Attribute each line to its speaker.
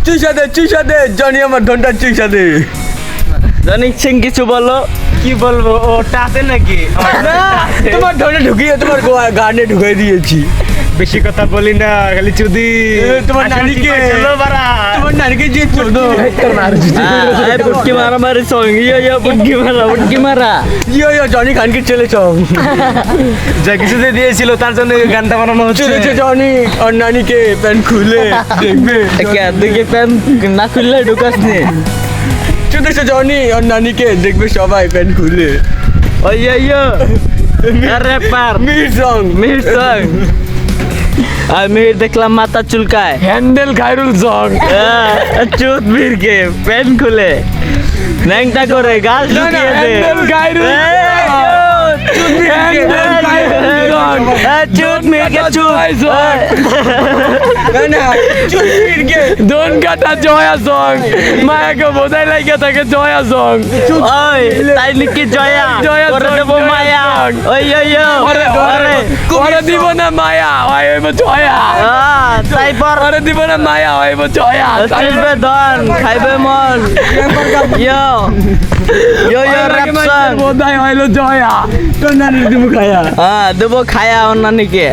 Speaker 1: চুষা দে Johnny আমার ধনটা চুষা দে।
Speaker 2: Johnny Singh কিছু বলো।
Speaker 3: কি বলবো, ওটা আছে নাকি?
Speaker 1: না, তোমার ধনে ঢুকিয়ে তোমার গানে ঢুকিয়ে দিয়েছি।
Speaker 3: বেশি কথা বলি না, খালি চুদি।
Speaker 1: তোমার নানিকে
Speaker 3: চলো বারা।
Speaker 1: তোমার নানিকে যে চোদো
Speaker 2: পুটকি মারা মারি সং ইয়ো পুটকি মারা
Speaker 1: ইয়ো জনি খানকে চলে চম
Speaker 3: যা কিছু যে দিয়েছিল তার জন্য এই গানটা বানানো হচ্ছে।
Speaker 1: চলেছে জনি আর নানিকে প্যান্ট খুলে দেখবে।
Speaker 2: কে দেখে প্যান্ট না খুললে ঢুকাস নে।
Speaker 1: চলেছে জনি আর নানিকে দেখবে সবাই প্যান্ট খুলে।
Speaker 2: ওই ইয়ো র্যাপার
Speaker 1: মির সং
Speaker 2: আর মেয়ের দেখলাম মাথা চুলকায়।
Speaker 1: হ্যান্ডেল খায়রুল সং।
Speaker 2: চুত বীরকে প্যান্ট খুলে ন্যাংটা করে গাছ ঢুকিয়ে দে।
Speaker 1: হ্যান্ডেল খায়রুল
Speaker 2: চুত মেয়েকে
Speaker 1: দোন কাটা জয়া সং মায়াকে বোধাই লাগে থাকে জয়া সং।
Speaker 2: ওই তাই নাকি জয়া
Speaker 1: জয়া
Speaker 2: করে
Speaker 1: সং,
Speaker 2: দেবো
Speaker 1: জয়া
Speaker 2: মায়া।
Speaker 1: সং।
Speaker 2: ওই
Speaker 1: ওরে দিব না মায়া হইব জয়া।
Speaker 2: তাই পর
Speaker 1: ওরে দিব না মায়া হইব জয়া।
Speaker 2: চলবে ধন খাইবে মন। ইয়ো র‍্যাপ সং।
Speaker 1: বোধাই হইলো জয়া তোর নানি দিব খায়া।
Speaker 2: দেবো খায়া ওর নানিকে।